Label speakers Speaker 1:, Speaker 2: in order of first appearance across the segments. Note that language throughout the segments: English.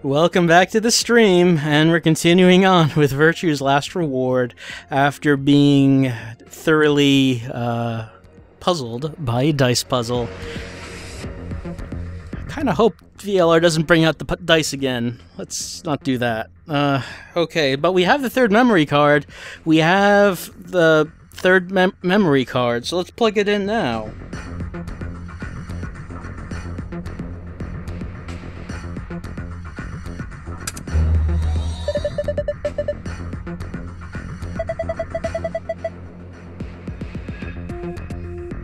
Speaker 1: Welcome back to the stream, and we're continuing on with Virtue's Last Reward after being thoroughly puzzled by a dice puzzle. I kind of hope VLR doesn't bring out the dice again. Let's not do that. Okay, but we have the third memory card. We have the third memory card, so let's plug it in now.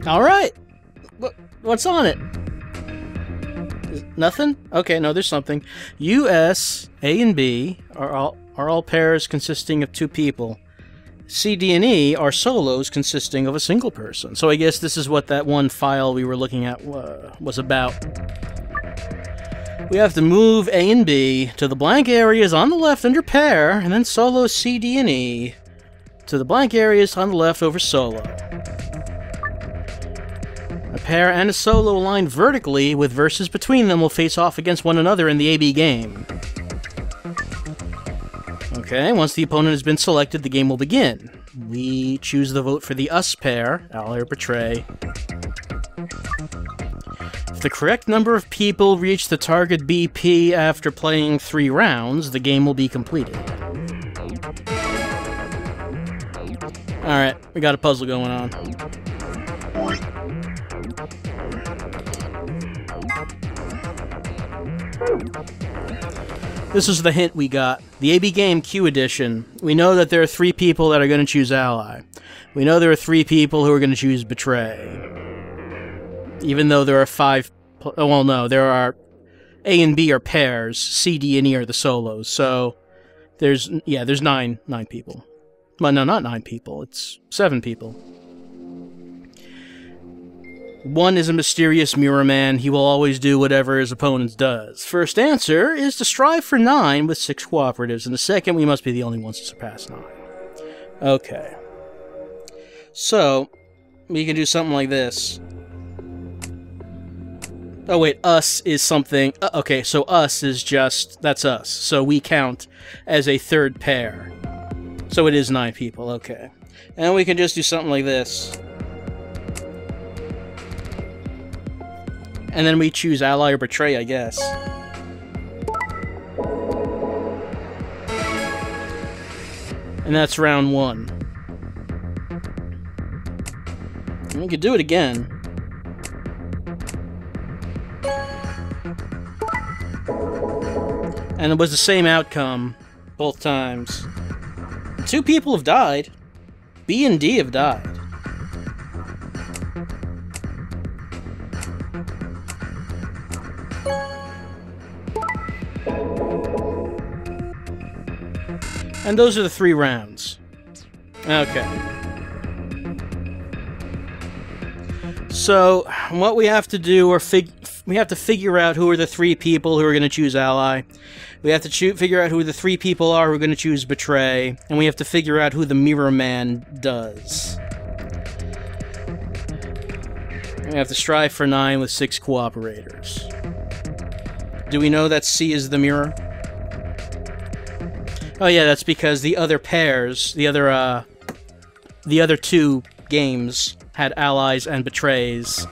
Speaker 1: Alright! What's on it? Nothing? Okay, no, there's something. US, A, and B are all pairs consisting of two people. C, D, and E are solos consisting of a single person. So I guess this is what that one file we were looking at was about. We have to move A and B to the blank areas on the left under pair, and then solo C, D, and E to the blank areas on the left over solo. A pair and a solo aligned vertically with verses between them will face off against one another in the AB game. Okay, once the opponent has been selected, the game will begin. We choose the vote for the US pair, ally or betray. If the correct number of people reach the target BP after playing 3 rounds, the game will be completed. Alright, we got a puzzle going on. This is the hint we got. The AB Game Q Edition. We know that there are 3 people that are going to choose Ally. We know there are 3 people who are going to choose Betray. Even though there are 5... Oh, well, no. There are... A and B are pairs. C, D, and E are the solos. So, there's... Yeah, there's 9 people. Well, no, not 9 people. It's 7 people. 1 is a mysterious mirror man. He will always do whatever his opponent does. First answer is to strive for 9 with 6 cooperatives, and the second, we must be the only ones to surpass 9. Okay. So, we can do something like this. Oh wait, us is something... okay, so us is just... That's us. So we count as a third pair. So it is 9 people, okay. And we can just do something like this. And then we choose Ally or Betray, I guess. And that's round 1. And we could do it again. And it was the same outcome both times. 2 people have died. B and D have died. And those are the 3 rounds. Okay. So, what we have to do, we have to figure out who are the 3 people who are going to choose Ally. We have to figure out who the 3 people are who are going to choose Betray. And we have to figure out who the Mirror Man does. We have to strive for 9 with 6 cooperators. Do we know that C is the mirror? Oh yeah, that's because the other pairs, the other 2 games had allies and betrays.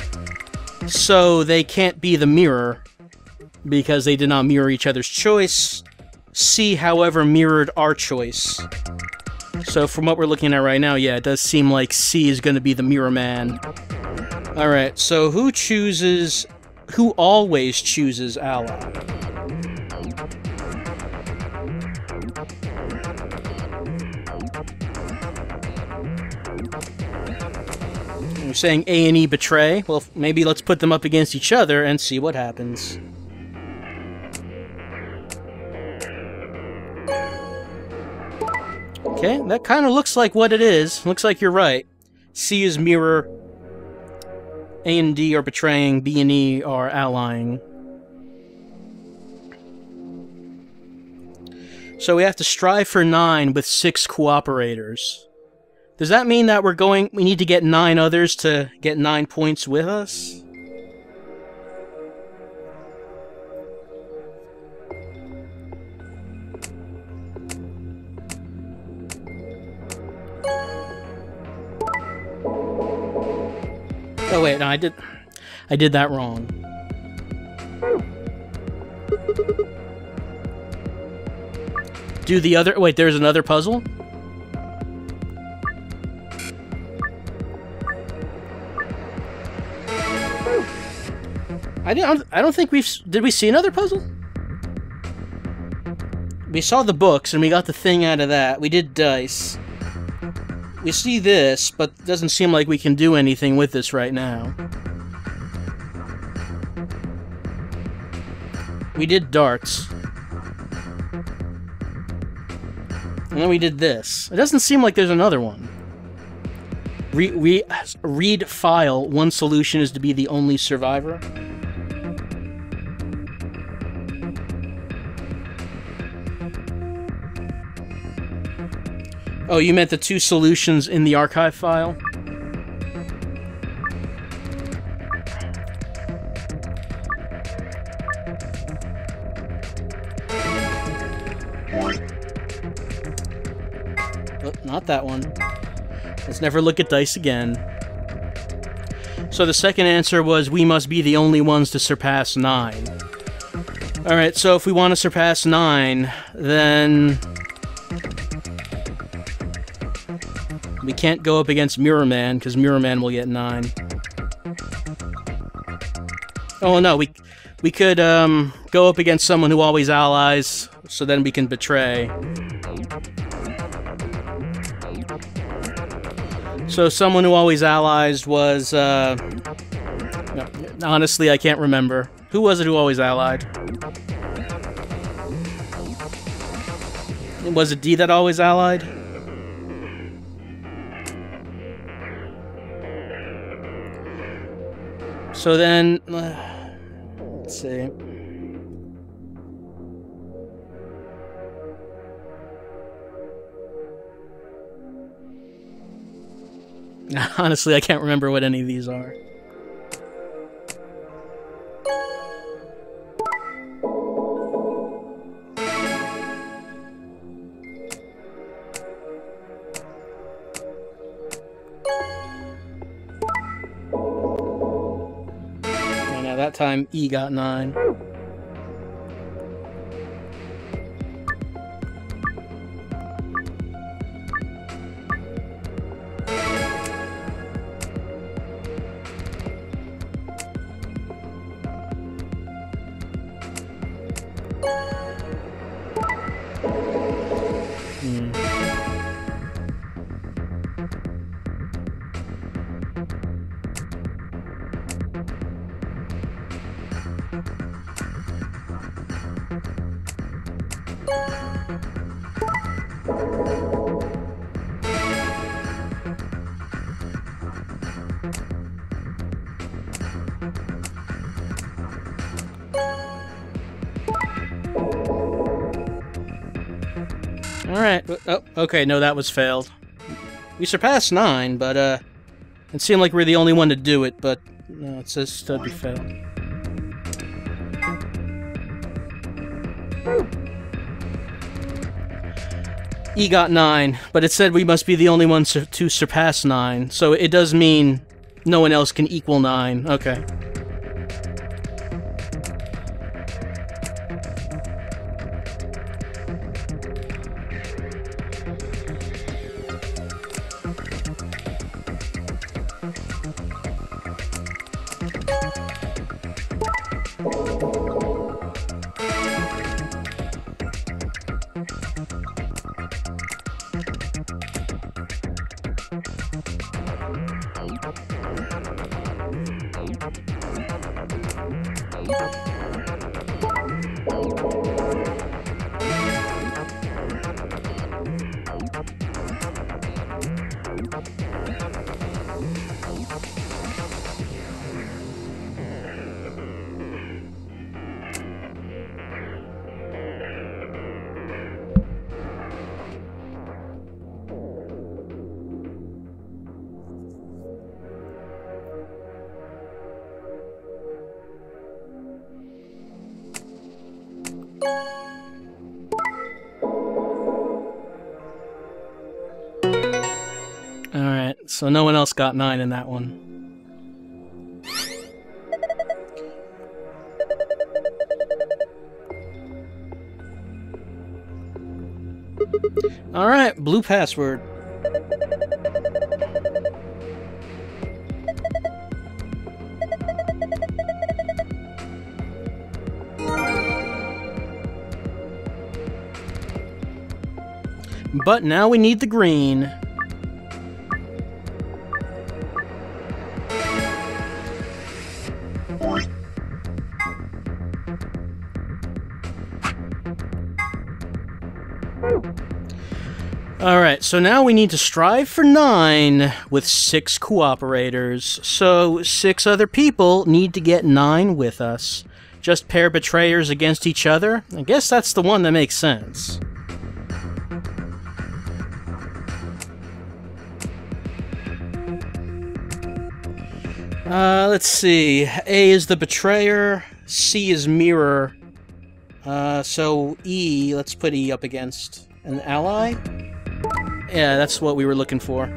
Speaker 1: So they can't be the mirror, because they did not mirror each other's choice. C, however, mirrored our choice. So from what we're looking at right now, yeah, it does seem like C is going to be the mirror man. Alright, so who always chooses ally? You're saying A and E betray? Well, maybe let's put them up against each other and see what happens. Okay, that kind of looks like what it is. Looks like you're right. C is mirror. A and D are betraying. B and E are allying. So we have to strive for 9 with 6 cooperators. Does that mean that we need to get 9 others to get 9 points with us? Oh wait, no, I did that wrong. Do the other... Wait, there's another puzzle? I don't think we've... Did we see another puzzle? We saw the books, and we got the thing out of that. We did dice. We see this, but it doesn't seem like we can do anything with this right now. We did darts. And then we did this. It doesn't seem like there's another one. Read file. One solution is to be the only survivor. Oh, you meant the two solutions in the archive file? Oh, not that one. Let's never look at dice again. So the second answer was we must be the only ones to surpass 9. Alright, so if we want to surpass 9, then... we can't go up against Mirror Man, because Mirror Man will get 9. Oh no, we could go up against someone who always allies, so then we can betray. So someone who always allies was, no, honestly, I can't remember. Who was it who always allied? Was it D that always allied? So then, let's see. Honestly, I can't remember what any of these are. That time E got 9. Alright, oh, okay, no, that was failed. We surpassed 9, but, it seemed like we're the only one to do it, but, no, it says to be failed. E got 9, but it said we must be the only ones to surpass 9, so it does mean no one else can equal 9. Okay. So no one else got 9 in that one. Alright, blue password. But now we need the green. Alright, so now we need to strive for 9 with 6 cooperators. So 6 other people need to get 9 with us. Just pair betrayers against each other? I guess that's the one that makes sense. Let's see. A is the betrayer, C is mirror. So E, let's put E up against an ally. Yeah, that's what we were looking for.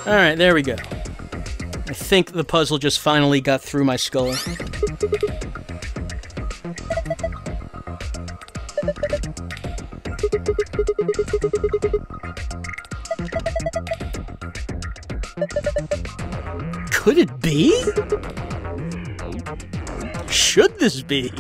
Speaker 1: Alright, there we go. I think the puzzle just finally got through my skull. Could it be? Should this be?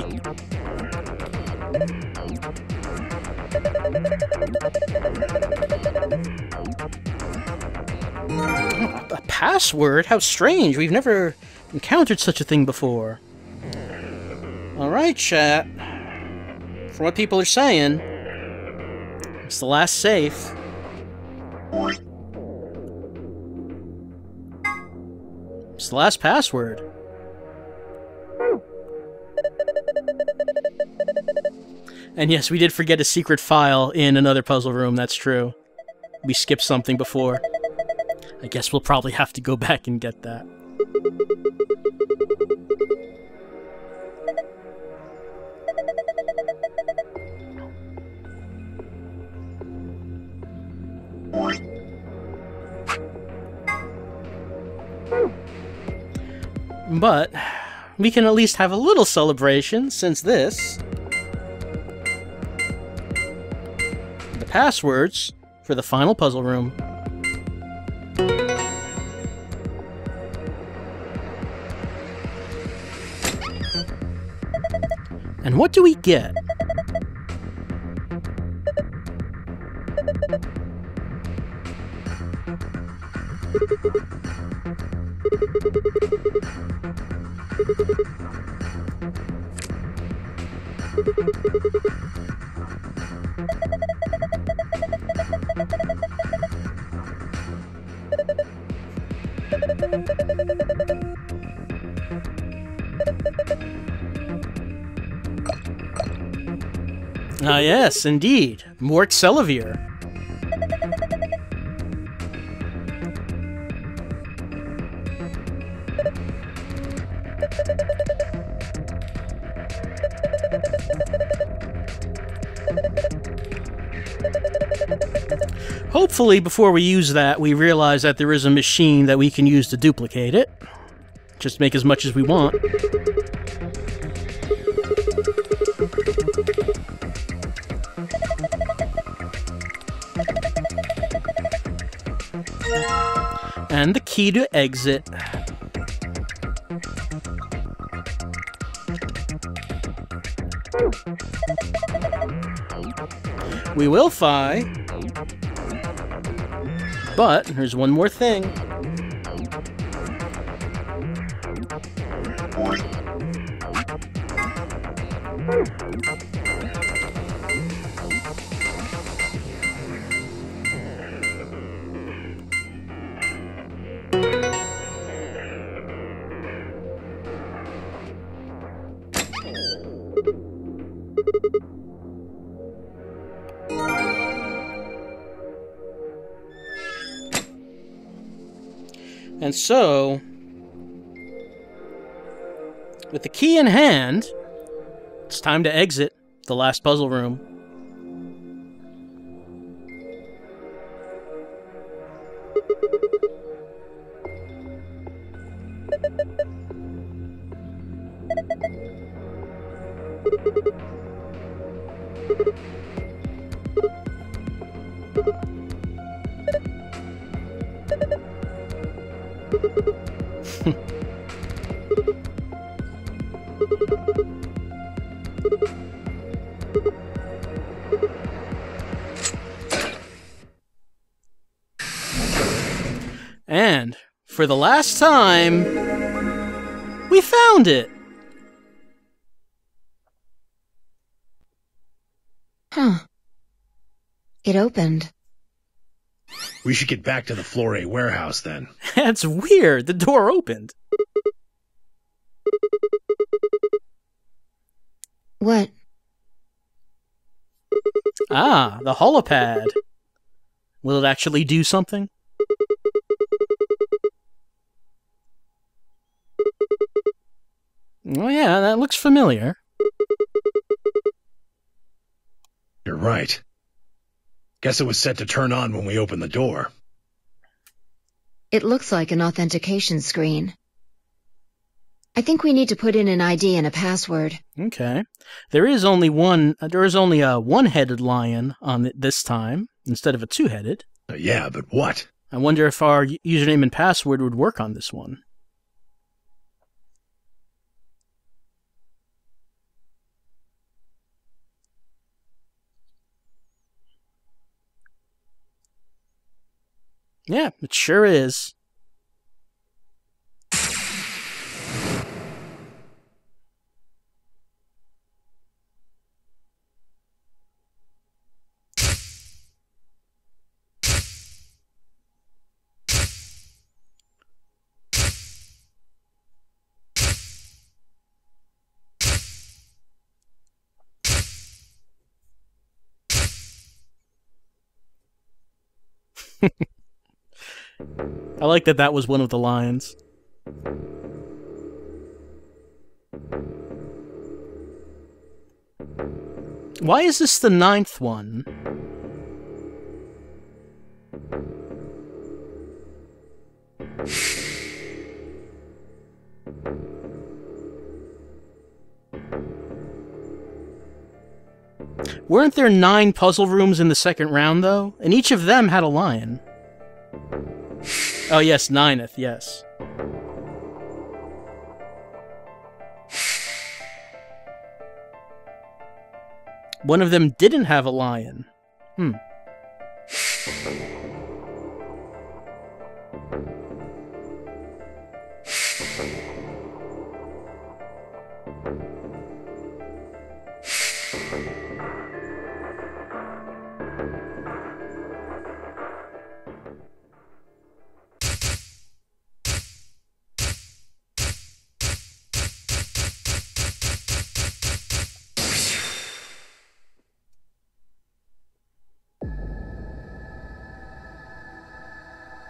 Speaker 1: A password? How strange. We've never encountered such a thing before. Alright, chat. From what people are saying, it's the last safe. It's the last password. And yes, we did forget a secret file in another puzzle room, that's true. We skipped something before. I guess we'll probably have to go back and get that. But we can at least have a little celebration, since this... the passwords for the final puzzle room. And what do we get? Ah, yes, indeed. More Xelavir. Hopefully, before we use that, we realize that there is a machine that we can use to duplicate it. Just make as much as we want. And the key to exit. We will fi. But there's one more thing. And so, with the key in hand, it's time to exit the last puzzle room. And, for the last time, we found it!
Speaker 2: Huh. It opened.
Speaker 3: We should get back to the Floor A warehouse, then.
Speaker 1: That's weird, the door opened.
Speaker 2: What?
Speaker 1: Ah, the holopad. Will it actually do something? Oh yeah, that looks familiar.
Speaker 3: You're right. Guess it was set to turn on when we opened the door.
Speaker 2: It looks like an authentication screen. I think we need to put in an ID and a password.
Speaker 1: Okay. There is only a one-headed lion on it this time, instead of a two-headed.
Speaker 3: Yeah, but what?
Speaker 1: I wonder if our username and password would work on this one. Yeah, it sure is. I like that that was one of the lions. Why is this the 9th one? Weren't there 9 puzzle rooms in the second round, though? And each of them had a lion. Oh, yes, 9th, yes. One of them didn't have a lion.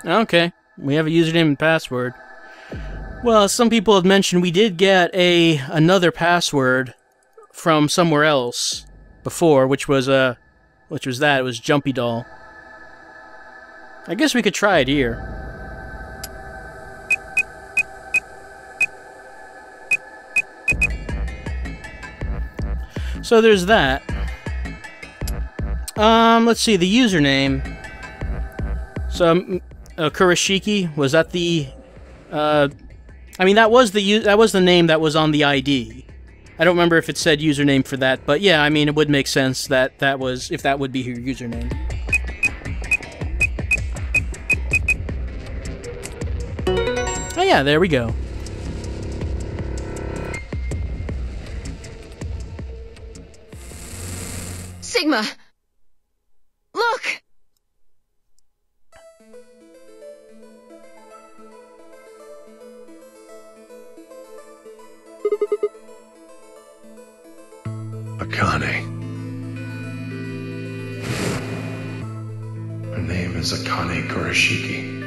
Speaker 1: Okay, we have a username and password. Well, some people have mentioned we did get another password from somewhere else before, which was that? It was Jumpy Doll. I guess we could try it here. So there's that. Let's see, the username. So, Kurashiki, was that the, I mean, that was the name that was on the ID. I don't remember if it said username for that, but yeah, I mean, it would make sense that if that would be your username. Oh yeah, there we go.
Speaker 2: Sigma! Look!
Speaker 3: Akane. Her name is Akane Kurashiki.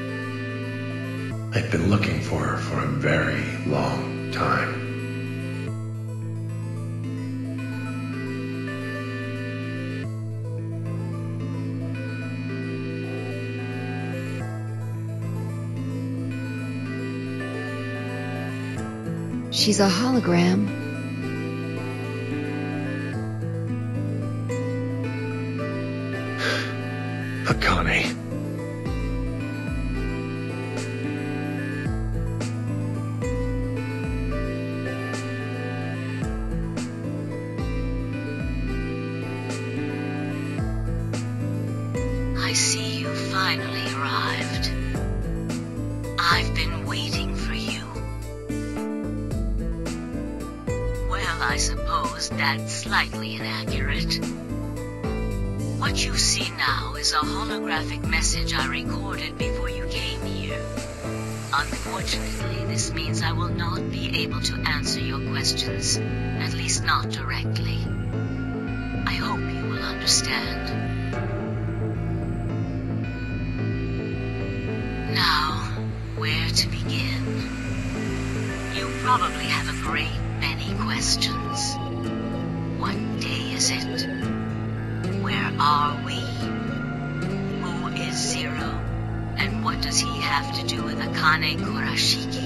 Speaker 3: I've been looking for her for a very long time.
Speaker 2: She's a hologram.
Speaker 3: Akane.
Speaker 4: I see you finally arrived. I've been waiting for you. Well, I suppose that's slightly inaccurate. What you see now is a holographic message I recorded before you came here. Unfortunately, this means I will not be able to answer your questions, at least not directly. I hope you will understand. Now, where to begin? You probably have a great many questions. What day is it? Where are we? Who is Zero? And what does he have to do with Akane Kurashiki?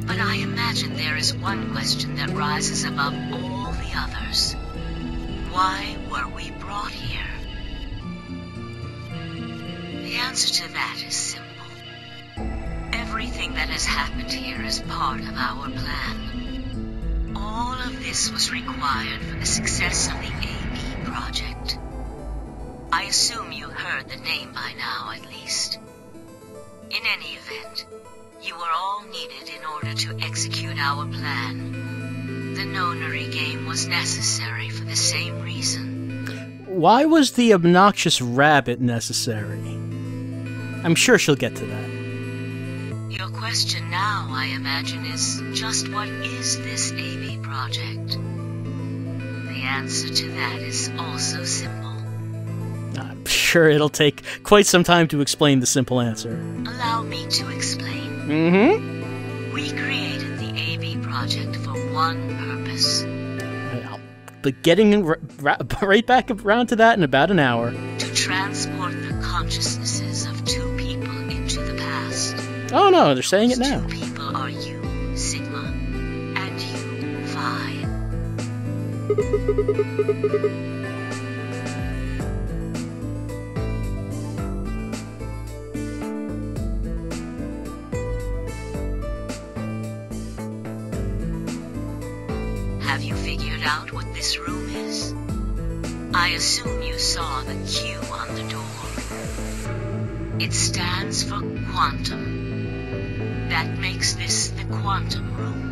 Speaker 4: But I imagine there is one question that rises above all the others. Why were we brought here? The answer to that is simple. Everything that has happened here is part of our plan. All of this was required for the success of the AB project. I assume you heard the name by now, at least. In any event, you were all needed in order to execute our plan. The nonary game was necessary for the same reason.
Speaker 1: Why was the obnoxious rabbit necessary? I'm sure she'll get to that.
Speaker 4: Your question now, I imagine, is just what is this AB project? The answer to that is also simple.
Speaker 1: I'm sure it'll take quite some time to explain the simple answer.
Speaker 4: Allow me to explain.
Speaker 1: Mm-hmm.
Speaker 4: We created the AB project for one purpose.
Speaker 1: I'll be getting right back around to that in about an hour.
Speaker 4: To transport the consciousnesses of two people into the past.
Speaker 1: Oh no, they're saying it now.
Speaker 4: Two people are you, Sigma, and you, Phi. Have you figured out what this room is? I assume you saw the Q on the door. It stands for quantum. That makes this the quantum room.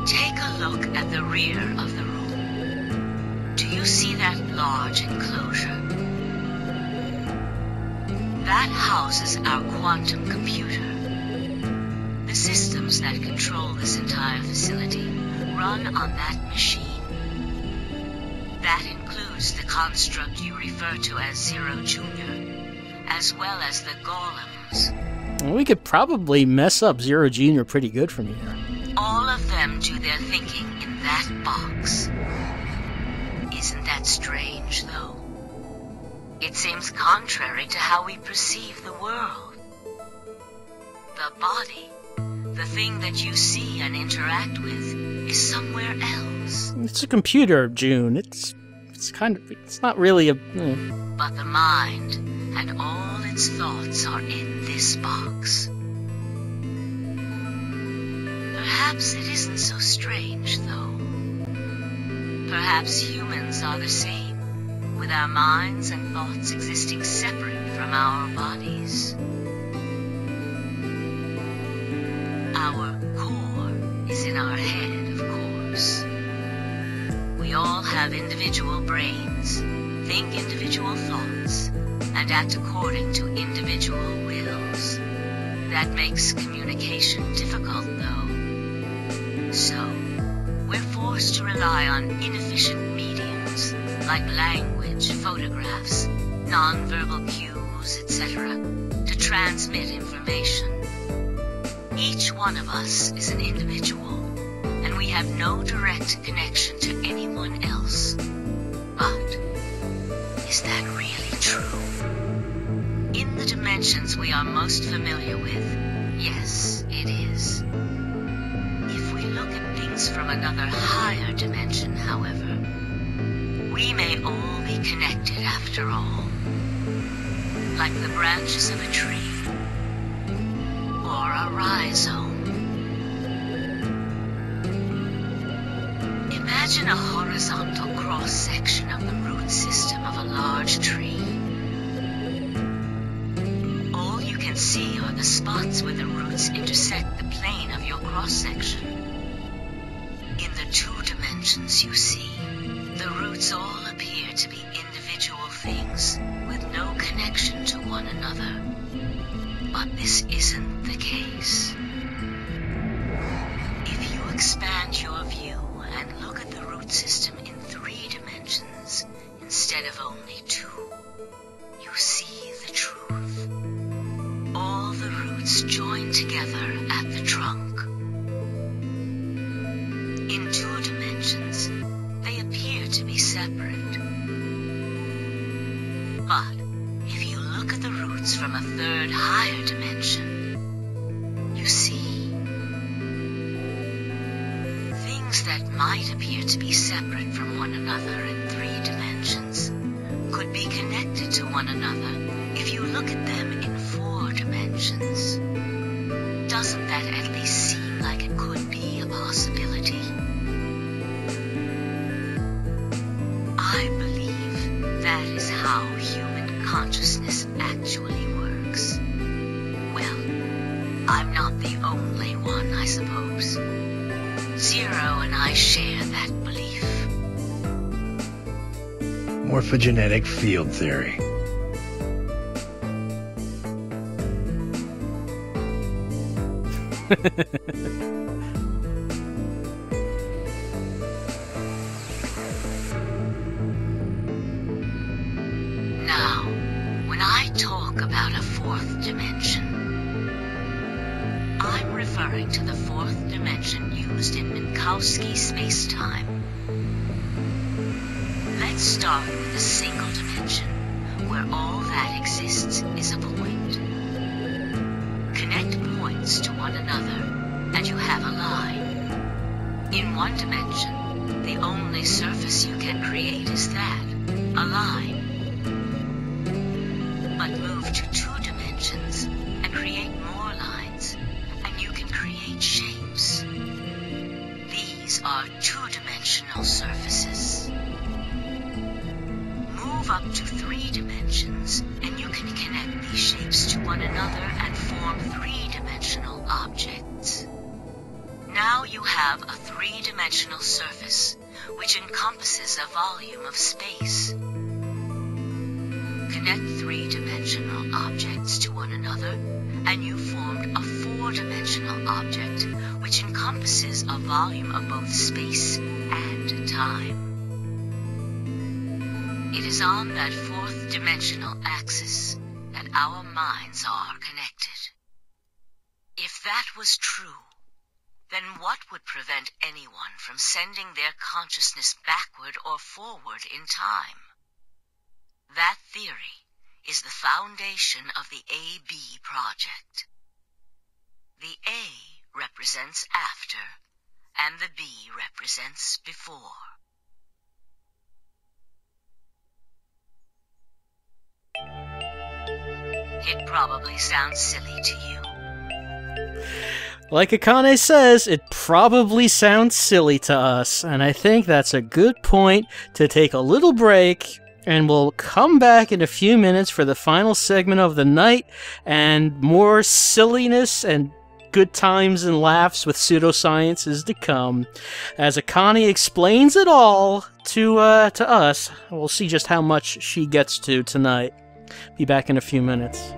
Speaker 4: Take a look at the rear of the room. Do you see that large enclosure? That houses our quantum computer. The systems that control this entire facility run on that machine. That includes the construct you refer to as Zero Jr., as well as the golems.
Speaker 1: Well, we could probably mess up Zero Jr. pretty good from here.
Speaker 4: All of them do their thinking in that box. Isn't that strange, though? It seems contrary to how we perceive the world. The body, the thing that you see and interact with, is somewhere else.
Speaker 1: It's a computer, June. It's not really a...
Speaker 4: But the mind and all its thoughts are in this box. Perhaps it isn't so strange, though. Perhaps humans are the same, with our minds and thoughts existing separate from our bodies. Our core is in our head, of course. We all have individual brains, think individual thoughts, and act according to individual wills. That makes communication difficult, though. So, we're forced to rely on inefficient mediums, like language, photographs, non-verbal cues, etc., to transmit information. Each one of us is an individual, and we have no direct connection to anyone else. But, is that really true? In the dimensions we are most familiar with, yes, it is. If we look at things from another higher dimension, however, we may all be connected after all. Like the branches of a tree, or a rhizome. Imagine a horizontal cross-section of the root system of a large tree. All you can see are the spots where the roots intersect the plane of your cross-section. In the 2 dimensions you see, the roots all appear to be individual things with no connection to one another. But this isn't the case. If you expand your view and look at the root system in 3 dimensions instead of only 2, you see the truth. All the roots join together at the trunk. In 2 dimensions, they appear to be separate. But if you look at the roots from a 3rd higher dimension, you see things that might appear to be separate from one another in 3 dimensions could be connected to one another if you look at them in 4 dimensions. Doesn't that at least seem like it could be a possibility? I believe that is how human consciousness actually works. Well, I'm not the only one, I suppose. Zero and I share that belief.
Speaker 3: Morphogenetic field theory.
Speaker 4: Now, when I talk about a 4th dimension, I'm referring to the 4th dimension used in Minkowski space-time. Let's start with a single dimension, where all that exists is a point. Connect points to one another, and you have a line. In 1 dimension, the only surface you can create is that, a line. But move to 2 dimensions, and create more lines, and you can create shapes. These are 2-dimensional surfaces. Move up to 3 dimensions, and you can connect these shapes to one another and form 3-dimensional objects. Now you have a 3-dimensional surface, which encompasses a volume of space. Connect 3-dimensional objects to one another, and you formed a 4-dimensional object, which encompasses a volume of both space and time. It is on that 4th dimensional axis that our minds are connected. If that was true, then what would prevent anyone from sending their consciousness backward or forward in time? That theory is the foundation of the AB project. The A represents after, and the B represents before. It probably sounds silly to you.
Speaker 1: Like Akane says, it probably sounds silly to us, and I think that's a good point to take a little break, and we'll come back in a few minutes for the final segment of the night, and more silliness and good times and laughs with pseudoscience is to come. As Akane explains it all to us, we'll see just how much she gets to tonight. Be back in a few minutes.